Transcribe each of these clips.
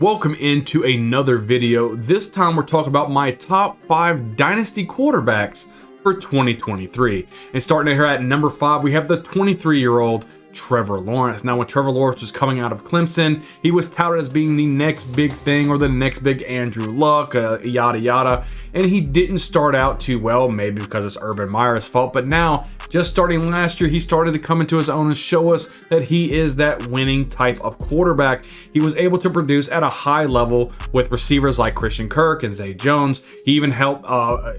Welcome into another video. This time we're talking about my top 5 Dynasty quarterbacks for 2023. And starting here at number 5, we have the 23-year-old Trevor Lawrence. Now, when Trevor Lawrence was coming out of Clemson, he was touted as being the next big thing or the next big Andrew Luck, yada yada. And he didn't start out too well, maybe because it's Urban Meyer's fault. But now, just starting last year, he started to come into his own and show us that he is that winning type of quarterback. He was able to produce at a high level with receivers like Christian Kirk and Zay Jones. He even helped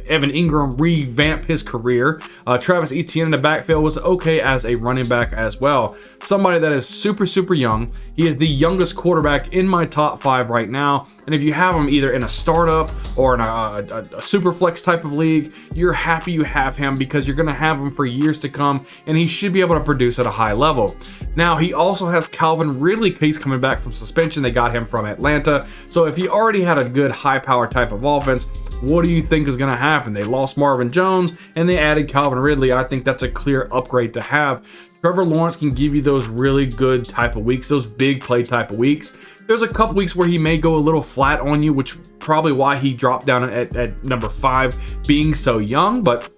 Evan Ingram revamp his career. Travis Etienne in the backfield was okay as a running back as well. Somebody that is super young. He is the youngest quarterback in my top 5 right now. And if you have him either in a startup or in a super flex type of league, you're happy you have him because you're going to have him for years to come, and he should be able to produce at a high level. Now, he also has Calvin Ridley case coming back from suspension. They got him from Atlanta. So if he already had a good high power type of offense, what do you think is going to happen? They lost Marvin Jones and they added Calvin Ridley. I think that's a clear upgrade to have. Trevor Lawrence can give you those really good type of weeks, those big play type of weeks. There's a couple weeks where he may go a little flat on you, which probably why he dropped down at number 5, being so young, but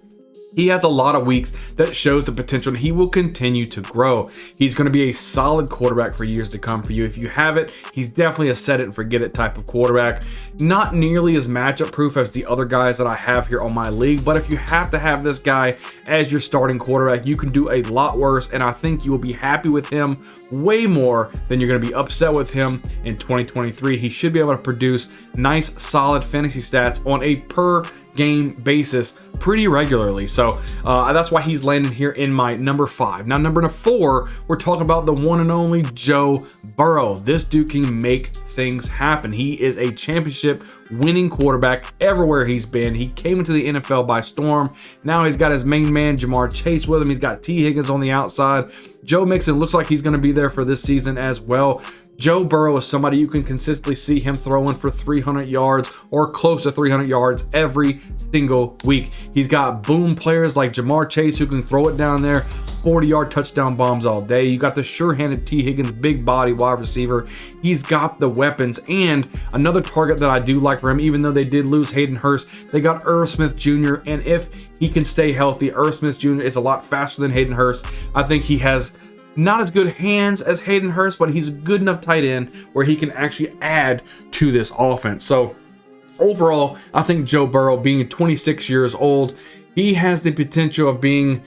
he has a lot of weeks that shows the potential, and he will continue to grow. He's going to be a solid quarterback for years to come for you. If you have it, he's definitely a set it and forget it type of quarterback. Not nearly as matchup proof as the other guys that I have here on my league, but if you have to have this guy as your starting quarterback, you can do a lot worse, and I think you will be happy with him way more than you're going to be upset with him in 2023. He should be able to produce nice, solid fantasy stats on a per game basis pretty regularly. So that's why he's landing here in my number 5. Now, number 4, we're talking about the one and only Joe Burrow. This dude can make things happen. He is a championship winning quarterback everywhere he's been. He came into the NFL by storm. Now he's got his main man Jamar Chase with him. He's got T. Higgins on the outside. Joe Mixon looks like he's going to be there for this season as well. Joe Burrow is somebody you can consistently see him throwing for 300 yards or close to 300 yards every single week. He's got boom players like Jamar Chase who can throw it down there, 40-yard touchdown bombs all day. You got the sure-handed T. Higgins, big body wide receiver. He's got the weapons, and another target that I do like for him, even though they did lose Hayden Hurst, they got Irv Smith Jr., and if he can stay healthy, Irv Smith Jr. is a lot faster than Hayden Hurst. I think he has not as good hands as Hayden Hurst, but he's a good enough tight end where he can actually add to this offense. So overall, I think Joe Burrow, being 26 years old, he has the potential of being,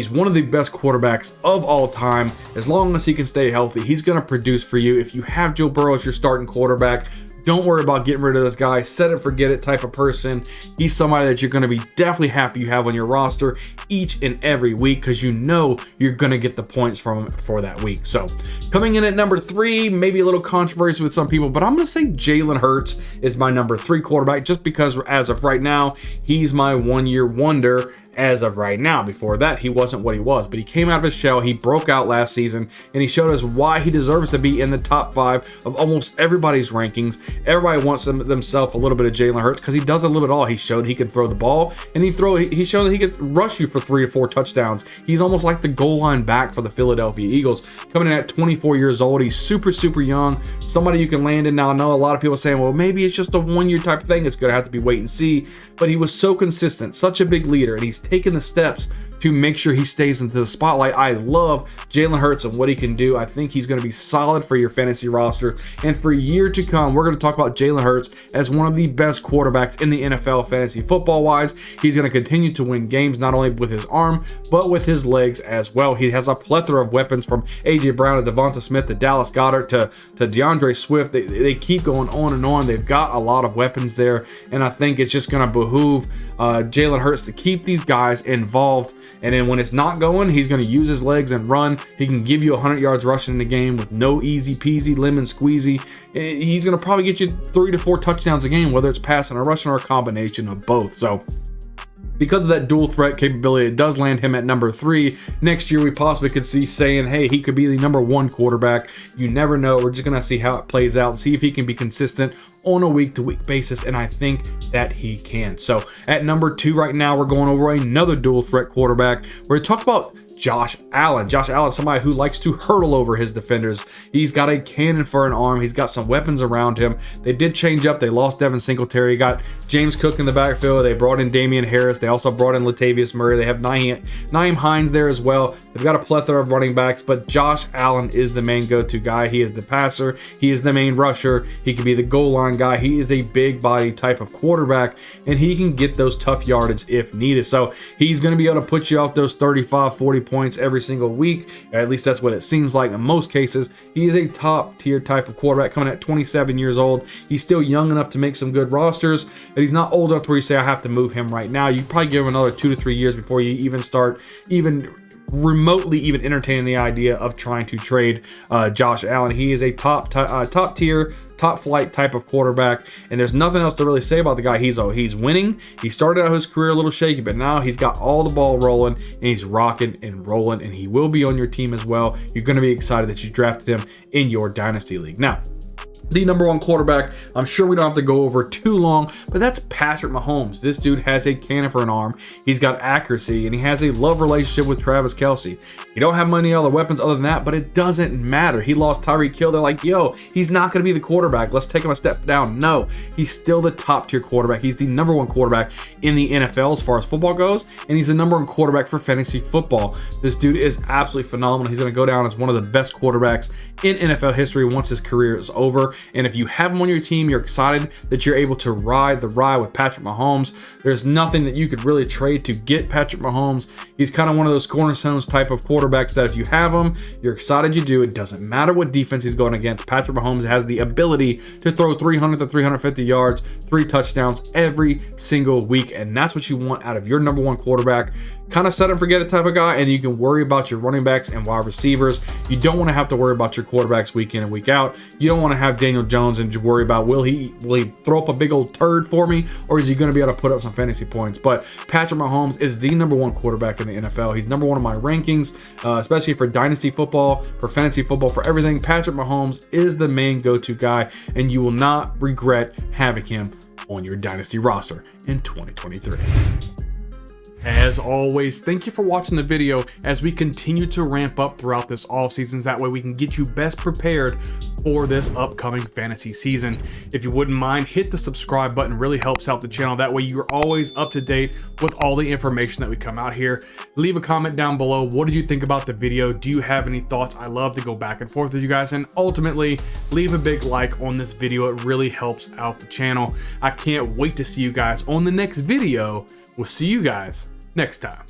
one of the best quarterbacks of all time. As long as he can stay healthy, he's going to produce for you. If you have Joe Burrow as your starting quarterback, don't worry about getting rid of this guy. Set it, forget it type of person. He's somebody that you're going to be definitely happy you have on your roster each and every week because you know you're going to get the points from him for that week. So coming in at number 3, maybe a little controversy with some people, but I'm going to say Jalen Hurts is my number 3 quarterback just because as of right now, he's my one-year wonder. As of right now. Before that, he wasn't what he was, but he came out of his shell. He broke out last season, and he showed us why he deserves to be in the top 5 of almost everybody's rankings. Everybody wants themselves a little bit of Jalen Hurts because he does a little bit all. He showed he could throw the ball, and he showed that he could rush you for 3 or 4 touchdowns. He's almost like the goal line back for the Philadelphia Eagles. Coming in at 24 years old, he's super young. Somebody you can land in. Now, I know a lot of people saying, well, maybe it's just a one-year type of thing. It's going to have to be wait and see, but he was so consistent, such a big leader, and he's taking the steps to make sure he stays into the spotlight. I love Jalen Hurts and what he can do. I think he's going to be solid for your fantasy roster. And for a year to come, we're going to talk about Jalen Hurts as one of the best quarterbacks in the NFL fantasy football wise. He's going to continue to win games, not only with his arm, but with his legs as well. He has a plethora of weapons from A.J. Brown to Devonta Smith to Dallas Goedert to DeAndre Swift. They keep going on and on. They've got a lot of weapons there. And I think it's just going to behoove Jalen Hurts to keep these guys involved. And then when it's not going, he's going to use his legs and run. He can give you 100 yards rushing in the game with no easy peasy lemon squeezy. He's going to probably get you 3 to 4 touchdowns a game, whether it's passing or rushing or a combination of both. So because of that dual threat capability, it does land him at number 3. Next year, we possibly could see saying, hey, he could be the number 1 quarterback. You never know. We're just going to see how it plays out and see if he can be consistent on a week-to-week basis, and I think that he can. So at number 2 right now, we're going over another dual threat quarterback. We're going to talk about Josh Allen. Josh Allen, somebody who likes to hurdle over his defenders. He's got a cannon for an arm. He's got some weapons around him. They did change up. They lost Devin Singletary. Got James Cook in the backfield. They brought in Damian Harris. They also brought in Latavius Murray. They have Nyheim Hines there as well. They've got a plethora of running backs, but Josh Allen is the main go-to guy. He is the passer. He is the main rusher. He can be the goal line guy. He is a big body type of quarterback, and he can get those tough yardage if needed. So he's going to be able to put you off those 35, 40 points every single week. At least that's what it seems like in most cases. He is a top tier type of quarterback coming at 27 years old. He's still young enough to make some good rosters, but he's not old enough to where you say I have to move him right now. You probably give him another 2 to 3 years before you even start remotely entertaining the idea of trying to trade Josh Allen. He is a top tier, top flight type of quarterback, and there's nothing else to really say about the guy. He's winning. He started out his career a little shaky, but now he's got all the ball rolling, and he's rocking and rolling, and he will be on your team as well. You're going to be excited that you drafted him in your dynasty league. Now, the number one quarterback, I'm sure we don't have to go over too long, but that's Patrick Mahomes. This dude has a cannon for an arm. He's got accuracy, and he has a love relationship with Travis Kelce. He don't have many other weapons other than that, but it doesn't matter. He lost Tyreek Hill. They're like, yo, he's not going to be the quarterback. Let's take him a step down. No, he's still the top tier quarterback. He's the number one quarterback in the NFL as far as football goes, and he's the number one quarterback for fantasy football. This dude is absolutely phenomenal. He's going to go down as one of the best quarterbacks in NFL history once his career is over. And if you have him on your team, you're excited that you're able to ride the ride with Patrick Mahomes. There's nothing that you could really trade to get Patrick Mahomes. He's kind of one of those cornerstones type of quarterbacks that if you have him, you're excited you do. It doesn't matter what defense he's going against. Patrick Mahomes has the ability to throw 300 to 350 yards, 3 touchdowns every single week. And that's what you want out of your number one quarterback. Kind of set and forget it type of guy, and you can worry about your running backs and wide receivers. You don't want to have to worry about your quarterbacks week in and week out. You don't want to have Daniel Jones and worry about will he throw up a big old turd for me, or is he going to be able to put up some fantasy points? But Patrick Mahomes is the number one quarterback in the NFL. He's number one in my rankings, especially for dynasty football, for fantasy football, for everything. Patrick Mahomes is the main go-to guy, and you will not regret having him on your dynasty roster in 2023. As always, thank you for watching the video as we continue to ramp up throughout this off season. That way we can get you best prepared for this upcoming fantasy season. If you wouldn't mind, hit the subscribe button. Really helps out the channel. That way you're always up to date with all the information that we come out here. Leave a comment down below. What did you think about the video? Do you have any thoughts? I love to go back and forth with you guys, and ultimately leave a big like on this video. It really helps out the channel. I can't wait to see you guys on the next video. We'll see you guys next time.